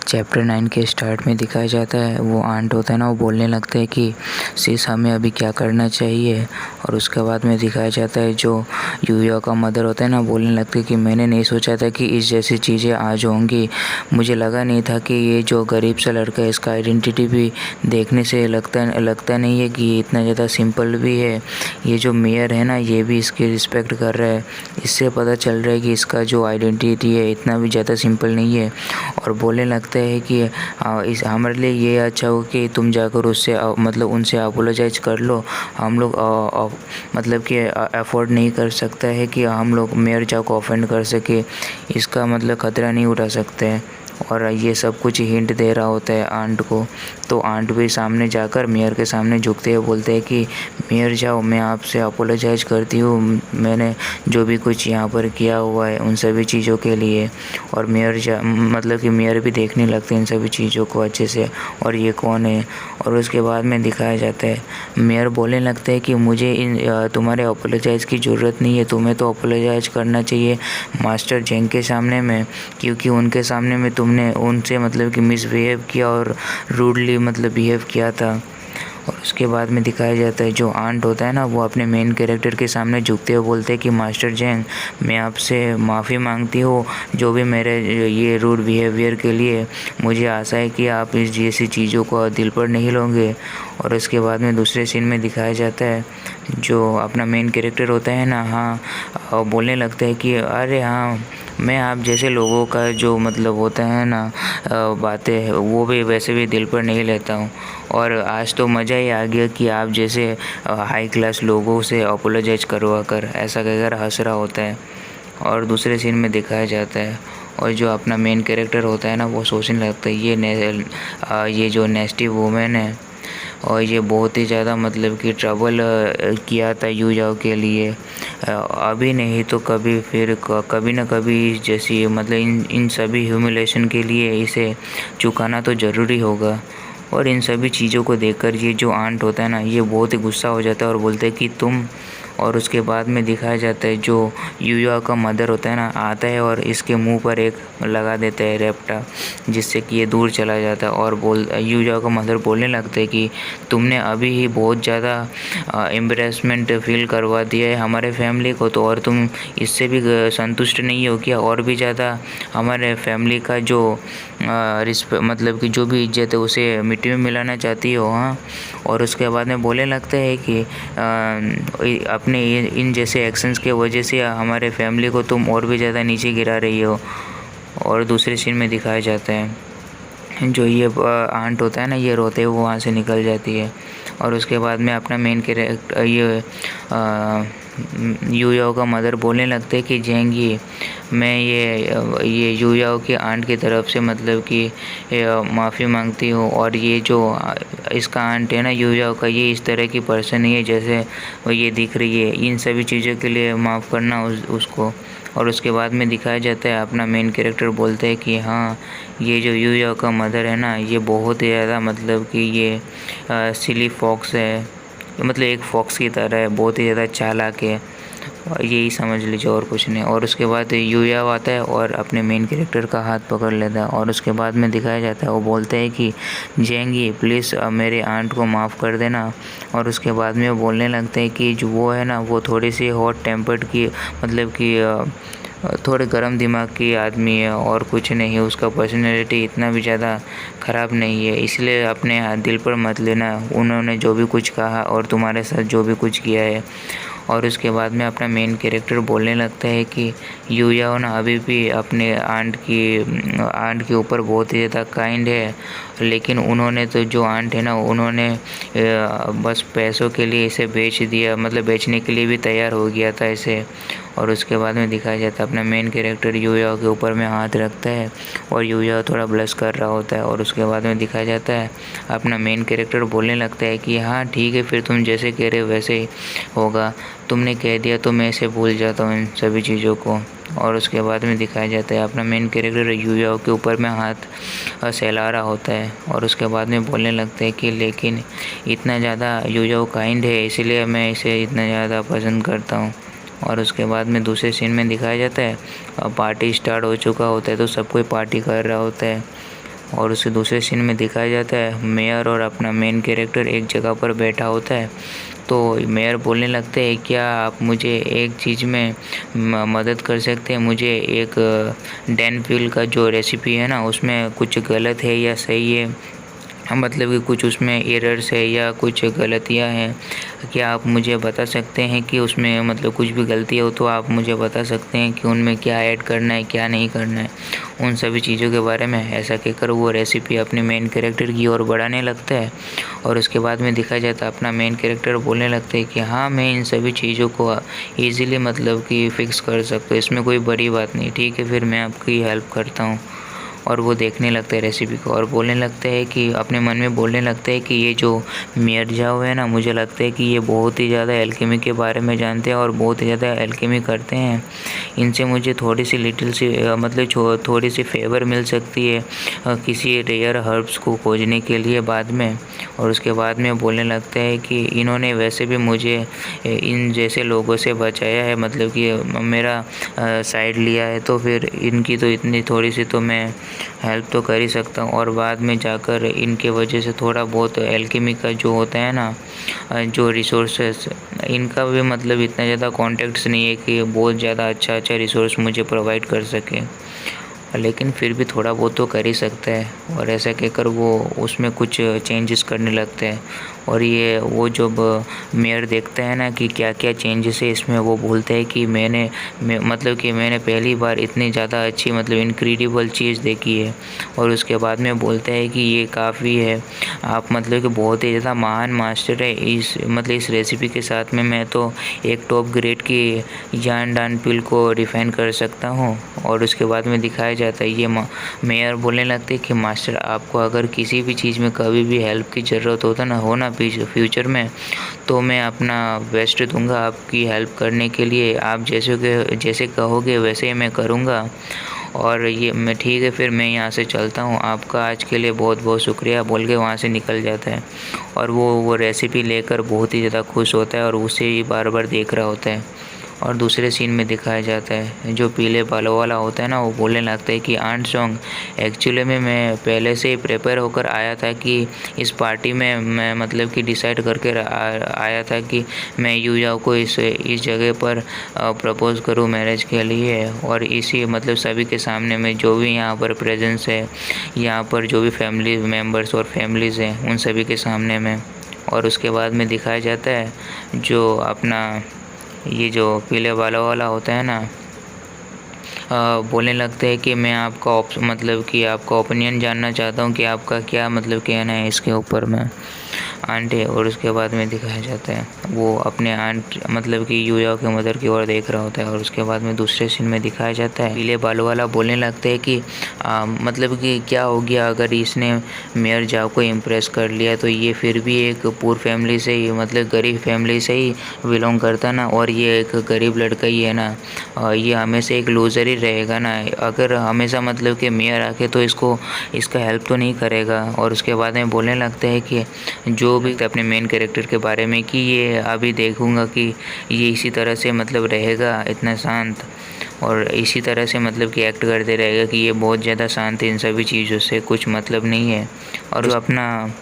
Chapter 9 के start में दिखाया जाता है, वो आंट होता है ना, वो बोलने लगता है कि सिस हमें अभी क्या करना चाहिए। और उसके बाद में दिखाया जाता है जो यूया का मदर होता है ना, बोलने लगता है कि मैंने नहीं सोचा था कि इस जैसी चीज़ें आज होंगी। मुझे लगा नहीं था कि ये जो गरीब सा लड़का है, इसका आइडेंटिटी भी देखने से लगता नहीं है कि ये इतना ज़्यादा सिंपल भी है। ये जो मेयर है ना, ये भी इसकी रिस्पेक्ट कर रहा है। इससे पता चल रहा है कि इसका जो आइडेंटिटी है इतना भी ज़्यादा सिंपल नहीं है। और बोलने लगता है कि इस हमारे लिए ये अच्छा हो कि तुम जाकर उससे मतलब उनसे अपोलोजाइज कर लो। हम लोग मतलब कि अफोर्ड नहीं कर सकता है कि हम लोग मेयर जा को ऑफेंड कर सके, इसका मतलब खतरा नहीं उठा सकते हैं। और ये सब कुछ हिंट दे रहा होता है आंट को। तो आंट भी सामने जाकर मेयर के सामने झुकते हुए बोलते हैं कि मेयर जाओ, मैं आपसे अपोलोजाइज करती हूँ, मैंने जो भी कुछ यहाँ पर किया हुआ है उन सभी चीज़ों के लिए। और मेयर मतलब कि मेयर भी देखने लगते हैं इन सभी चीज़ों को अच्छे से, और ये कौन है। और उसके बाद में दिखाया जाता है मेयर बोलने लगता है कि मुझे तुम्हारे अपोलोजाइज़ की ज़रूरत नहीं है, तुम्हें तो अपोलोजाइज करना चाहिए मास्टर जेंग के सामने में, क्योंकि उनके सामने में तुमने उनसे मतलब कि मिसबिहेव किया और रूडली मतलब बिहेव किया था। और उसके बाद में दिखाया जाता है जो आंट होता है ना, वो अपने मेन कैरेक्टर के सामने झुकते हुए बोलते हैं कि मास्टर जेंग, मैं आपसे माफ़ी मांगती हूँ जो भी मेरे ये रूड बिहेवियर के लिए। मुझे आशा है कि आप इस जैसी चीज़ों को दिल पर नहीं लोगे। और उसके बाद में दूसरे सीन में दिखाया जाता है जो अपना मेन कैरेक्टर होता है ना, हाँ, बोलने लगता है कि अरे हाँ, मैं आप जैसे लोगों का जो मतलब होता है ना बातें, वो भी वैसे भी दिल पर नहीं लेता हूँ। और आज तो मज़ा ही आ गया कि आप जैसे हाई क्लास लोगों से अपोलोजाइज करवा कर, ऐसा कहकर हंस रहा होता है। और दूसरे सीन में दिखाया जाता है और जो अपना मेन कैरेक्टर होता है ना, वो सोचने लगता है ये जो नेस्टी वुमेन है, और ये बहुत ही ज़्यादा मतलब कि ट्रबल किया था यूजाओ के लिए। अभी नहीं तो कभी, फिर कभी ना कभी जैसी मतलब इन सभी ह्यूमिलेशन के लिए इसे चुकाना तो ज़रूरी होगा। और इन सभी चीज़ों को देखकर ये जो आंट होता है ना, ये बहुत ही गुस्सा हो जाता है और बोलते हैं कि तुम। और उसके बाद में दिखाया जाता है जो यूया का मदर होता है ना, आता है और इसके मुंह पर एक लगा देता है रेप्टा, जिससे कि ये दूर चला जाता है। और यूया का मदर बोलने लगता है कि तुमने अभी ही बहुत ज़्यादा एम्बेरसमेंट फील करवा दिया है हमारे फैमिली को, तो और तुम इससे भी संतुष्ट नहीं हो क्या? और भी ज़्यादा हमारे फैमिली का जो मतलब कि जो भी इज्जत है उसे मिट्टी में मिलाना चाहती हो, हाँ। और उसके बाद में बोलने लगता है कि अपने इन जैसे एक्शंस के वजह से हमारे फैमिली को तुम और भी ज़्यादा नीचे गिरा रही हो। और दूसरे सीन में दिखाया जाता है जो ये आंट होता है ना, ये रोते हुए वहाँ से निकल जाती है। और उसके बाद में अपना मेन कैरेक्टर यूयाओ का मदर बोलने लगते हैं कि जेंगी, मैं ये यूयाओ की आंट की तरफ से मतलब कि माफ़ी मांगती हूँ। और ये जो इसका आंट है ना यूयाओ का, ये इस तरह की पर्सन नहीं है जैसे वो ये दिख रही है। इन सभी चीज़ों के लिए माफ़ करना उसको। और उसके बाद में दिखाया जाता है अपना मेन कैरेक्टर बोलते हैं कि हाँ, ये जो यूयाओ का मदर है ना, ये बहुत ही ज़्यादा मतलब कि ये सिली फॉक्स है, मतलब एक फॉक्स की तरह है, बहुत ही ज़्यादा चालाक है, यही समझ लीजिए और कुछ नहीं। और उसके बाद यूया आता है और अपने मेन कैरेक्टर का हाथ पकड़ लेता है। और उसके बाद में दिखाया जाता है, वो बोलते हैं कि जेंगी प्लीज़ मेरे आंट को माफ़ कर देना। और उसके बाद में वो बोलने लगते हैं कि जो वो है ना, वो थोड़ी सी हॉट टेम्पर्ड की मतलब कि थोड़े गर्म दिमाग की आदमी है और कुछ नहीं, उसका पर्सनैलिटी इतना भी ज़्यादा ख़राब नहीं है, इसलिए अपने दिल पर मत लेना उन्होंने जो भी कुछ कहा और तुम्हारे साथ जो भी कुछ किया है। और उसके बाद में अपना मेन कैरेक्टर बोलने लगता है कि यूयाओ ना अभी भी अपने आंट के ऊपर बहुत ही ज़्यादा काइंड है, लेकिन उन्होंने तो जो आंट है ना, उन्होंने बस पैसों के लिए इसे बेच दिया, मतलब बेचने के लिए भी तैयार हो गया था इसे। और उसके बाद में दिखाया जाता है अपना मेन कैरेक्टर यूयाओ के ऊपर में हाथ रखता है और यूयाओ थोड़ा ब्लश कर रहा होता है। और उसके बाद में दिखाया जाता है अपना मेन कैरेक्टर बोलने लगता है कि हाँ ठीक है, फिर तुम जैसे कह रहे हो वैसे ही होगा, तुमने कह दिया तो मैं इसे भूल जाता हूँ इन सभी चीज़ों को। और उसके बाद में दिखाया जाता है अपना मेन कैरेक्टर यूयाओ के ऊपर में हाथ सहला रहा होता है। और उसके बाद में बोलने लगते हैं कि लेकिन इतना ज़्यादा यूयाओ काइंड है, इसीलिए मैं इसे इतना ज़्यादा पसंद करता हूँ। और उसके बाद में दूसरे सीन में दिखाया जाता है पार्टी स्टार्ट हो चुका होता है, तो सब कोई पार्टी कर रहा होता है। और उसके दूसरे सीन में दिखाया जाता है मेयर और अपना मेन कैरेक्टर एक जगह पर बैठा होता है। तो मेयर बोलने लगते हैं, क्या आप मुझे एक चीज़ में मदद कर सकते हैं? मुझे एक डैनफिल का जो रेसिपी है ना, उसमें कुछ गलत है या सही है, मतलब कि कुछ उसमें एरर्स है या कुछ गलतियां हैं, क्या आप मुझे बता सकते हैं कि उसमें मतलब कुछ भी गलती हो तो आप मुझे बता सकते हैं कि उनमें क्या ऐड करना है, क्या नहीं करना है, उन सभी चीज़ों के बारे में। ऐसा कहकर वो रेसिपी अपने मेन कैरेक्टर की ओर बढ़ाने लगता है। और उसके बाद में दिखाया जाता है अपना मेन कैरेक्टर बोलने लगते हैं कि हाँ, मैं इन सभी चीज़ों को ईज़िली मतलब कि फ़िक्स कर सकता हूँ, इसमें कोई बड़ी बात नहीं, ठीक है फिर मैं आपकी हेल्प करता हूँ। और वो देखने लगते हैं रेसिपी को और बोलने लगते हैं कि अपने मन में बोलने लगते हैं कि ये जो मियाँ जाओ है ना, मुझे लगता है कि ये बहुत ही ज़्यादा एल्केमी के बारे में जानते हैं और बहुत ही ज़्यादा एल्केमी करते हैं। इनसे मुझे थोड़ी सी लिटिल सी मतलब थोड़ी सी फेवर मिल सकती है किसी रेयर हर्ब्स को खोजने के लिए बाद में। और उसके बाद में बोलने लगता है कि इन्होंने वैसे भी मुझे इन जैसे लोगों से बचाया है, मतलब कि मेरा साइड लिया है, तो फिर इनकी तो इतनी थोड़ी सी तो मैं हेल्प तो कर ही सकता हूँ। और बाद में जाकर इनके वजह से थोड़ा बहुत एल्केमी का जो होता है ना, जो रिसोर्सेस, इनका भी मतलब इतना ज़्यादा कॉन्टेक्ट्स नहीं है कि बहुत ज़्यादा अच्छा रिसोर्स मुझे प्रोवाइड कर सके, लेकिन फिर भी थोड़ा बहुत तो कर ही सकता है। और ऐसा कहकर वो उसमें कुछ चेंजेस करने लगते हैं। और ये वो जब मेयर देखता है ना कि क्या क्या चेंजेस है इसमें, वो बोलता है कि मतलब कि मैंने पहली बार इतनी ज़्यादा अच्छी मतलब इनक्रेडिबल चीज़ देखी है। और उसके बाद में बोलता है कि ये काफ़ी है, आप मतलब कि बहुत ही ज़्यादा महान मास्टर है इस रेसिपी के साथ में मैं तो एक टॉप ग्रेड की जान डान पिल को डिफाइन कर सकता हूँ। और उसके बाद में दिखाया जाता है ये मेयर बोलने लगते हैं कि मास्टर, आपको अगर किसी भी चीज़ में कभी भी हेल्प की ज़रूरत हो ना फ्यूचर में, तो मैं अपना बेस्ट दूंगा आपकी हेल्प करने के लिए। आप जैसे कहोगे वैसे ही मैं करूँगा। और ये मैं ठीक है फिर मैं यहाँ से चलता हूँ, आपका आज के लिए बहुत बहुत शुक्रिया बोल के वहाँ से निकल जाता है। और वो रेसिपी लेकर बहुत ही ज़्यादा खुश होता है और उसे ही बार बार देख रहा होता है। और दूसरे सीन में दिखाया जाता है जो पीले बालों वाला होता है ना, वो बोलने लगता है कि आंट सॉन्ग, एक्चुअली में मैं पहले से ही प्रिपेयर होकर आया था कि इस पार्टी में मैं मतलब कि डिसाइड करके आया था कि मैं यूयाओ को इस जगह पर प्रपोज़ करूं मैरिज के लिए। और इसी मतलब सभी के सामने में जो भी यहाँ पर प्रेजेंस है, यहाँ पर जो भी फैमिली मेम्बर्स और फैमिलीज़ हैं, उन सभी के सामने में। और उसके बाद में दिखाया जाता है जो अपना ये जो पीले बालों वाला होता है ना, बोलने लगते हैं कि मैं आपका मतलब कि आपका ओपिनियन जानना चाहता हूँ कि आपका क्या मतलब कहना है इसके ऊपर में आंटी। और उसके बाद में दिखाया जाता है वो अपने आंट मतलब कि यूया के मदर की ओर देख रहा होता है। और उसके बाद में दूसरे सीन में दिखाया जाता है पीले बालों वाला बोलने लगते हैं कि मतलब कि क्या हो गया अगर इसने मेयर जाओ को इम्प्रेस कर लिया, तो ये फिर भी एक पुअर फैमिली से ही मतलब गरीब फैमिली से ही बिलोंग करता ना, और ये एक गरीब लड़का ही है ना, ये हमेशा एक लूज़र ही रहेगा ना, अगर हमेशा मतलब कि मेयर आके तो इसका हेल्प तो नहीं करेगा। और उसके बाद में बोलने लगते हैं कि जो भी अपने मेन कैरेक्टर के बारे में कि ये अभी देखूंगा कि ये इसी तरह से मतलब रहेगा इतना शांत, और इसी तरह से मतलब कि एक्ट करते रहेगा कि ये बहुत ज़्यादा शांत है, इन सभी चीज़ों से कुछ मतलब नहीं है। और जो अपना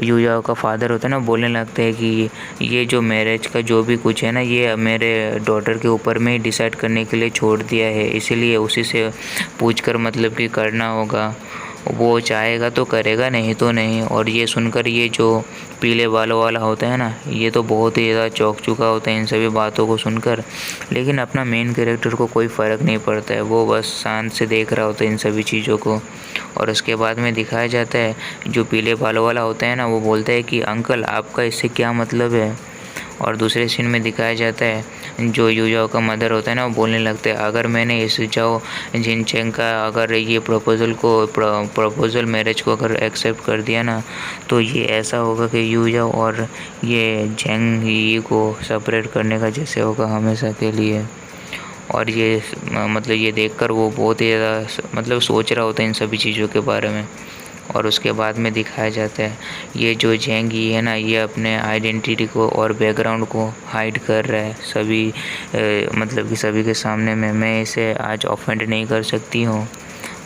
यूया का फादर होता है ना, बोलने लगते हैं कि ये जो मैरिज का जो भी कुछ है ना, ये मेरे डॉटर के ऊपर में ही डिसाइड करने के लिए छोड़ दिया है, इसीलिए उसी से पूछकर मतलब कि करना होगा, वो चाहेगा तो करेगा, नहीं तो नहीं। और ये सुनकर ये जो पीले बालों वाला होता है ना, ये तो बहुत ही ज़्यादा चौंक चुका होता है इन सभी बातों को सुनकर, लेकिन अपना मेन कैरेक्टर को कोई फ़र्क नहीं पड़ता है, वो बस शांत से देख रहा होता है इन सभी चीज़ों को। और उसके बाद में दिखाया जाता है जो पीले बालों वाला होता है ना, वो बोलता है कि अंकल आपका इससे क्या मतलब है। और दूसरे सीन में दिखाया जाता है जो यूजाओ का मदर होता है ना, वो बोलने लगता है अगर मैंने इस जाओ जिनचेंग का अगर ये प्रपोज़ल मैरिज को अगर एक्सेप्ट कर दिया ना, तो ये ऐसा होगा कि यूजाओ और ये जेंग ही को सेपरेट करने का जैसे होगा हमेशा के लिए। और ये मतलब ये देखकर वो बहुत ही ज़्यादा मतलब सोच रहा होता है इन सभी चीज़ों के बारे में। और उसके बाद में दिखाया जाता है ये जो जेंग ही है ना, ये अपने आइडेंटिटी को और बैकग्राउंड को हाइड कर रहा है मतलब कि सभी के सामने में, मैं इसे आज ऑफेंड नहीं कर सकती हूँ।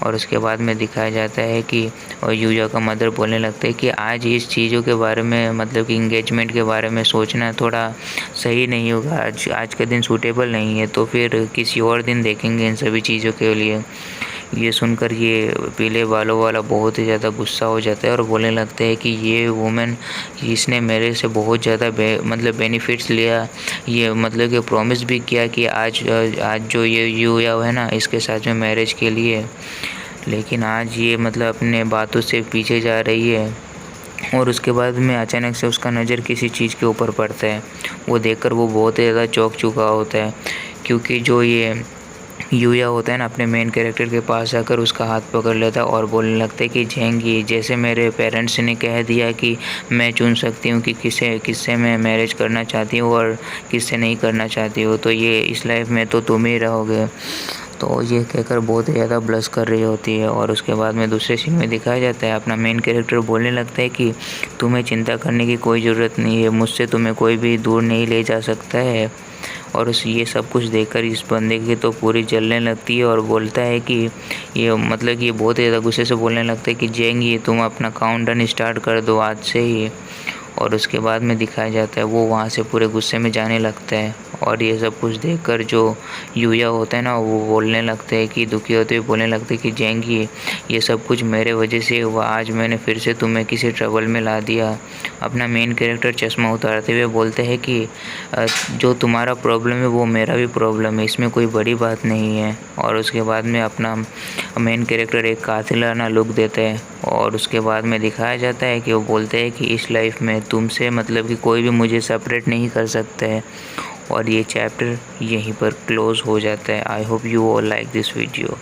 और उसके बाद में दिखाया जाता है कि और यूया का मदर बोलने लगता है कि आज इस चीज़ों के बारे में मतलब कि इंगेजमेंट के बारे में सोचना थोड़ा सही नहीं होगा, आज का दिन सूटेबल नहीं है, तो फिर किसी और दिन देखेंगे इन सभी चीज़ों के लिए। ये सुनकर ये पीले बालों वाला बहुत ही ज़्यादा गुस्सा हो जाता है और बोलने लगता है कि ये वुमेन इसने मेरे से बहुत ज़्यादा मतलब बेनिफिट्स लिया, ये मतलब कि प्रॉमिस भी किया कि आज जो ये यूया है ना इसके साथ में मैरिज के लिए, लेकिन आज ये मतलब अपने बातों से पीछे जा रही है। और उसके बाद में अचानक से उसका नज़र किसी चीज़ के ऊपर पड़ता है। वो देखकर वो बहुत ही ज़्यादा चौंक चुका होता है, क्योंकि जो ये यूया होता है ना अपने मेन कैरेक्टर के पास आकर उसका हाथ पकड़ लेता है और बोलने लगता है कि जेंगी, जैसे मेरे पेरेंट्स ने कह दिया कि मैं चुन सकती हूँ कि किससे मैं मैरिज करना चाहती हूँ और किससे नहीं करना चाहती हूँ, तो ये इस लाइफ में तो तुम ही रहोगे। तो ये कहकर बहुत ही ज़्यादा ब्लश कर रही होती है। और उसके बाद में दूसरे सीन में दिखाया जाता है अपना मेन कैरेक्टर बोलने लगता है कि तुम्हें चिंता करने की कोई ज़रूरत नहीं है, मुझसे तुम्हें कोई भी दूर नहीं ले जा सकता है। और ये सब कुछ देखकर इस बंदे की तो पूरी जलने लगती है और बोलता है कि ये मतलब कि ये बहुत ही ज़्यादा गुस्से से बोलने लगता है कि जेंगी तुम अपना काउंटडाउन स्टार्ट कर दो आज से ही। और उसके बाद में दिखाया जाता है वो वहाँ से पूरे गुस्से में जाने लगता है। और ये सब कुछ देखकर जो यूया होता है ना वो बोलने लगते हैं कि दुखी होते हुए बोलने लगते हैं कि जेंगी ये सब कुछ मेरे वजह से हुआ, आज मैंने फिर से तुम्हें किसी ट्रबल में ला दिया। अपना मेन कैरेक्टर चश्मा उतारते हुए बोलते हैं कि जो तुम्हारा प्रॉब्लम है वो मेरा भी प्रॉब्लम है, इसमें कोई बड़ी बात नहीं है। और उसके बाद में अपना मेन कैरेक्टर एक कातिलाना लुक देता है और उसके बाद में दिखाया जाता है कि वो बोलते हैं कि इस लाइफ में तुमसे मतलब कि कोई भी मुझे सेपरेट नहीं कर सकता है। और ये चैप्टर यहीं पर क्लोज़ हो जाता है। I hope you all like this video.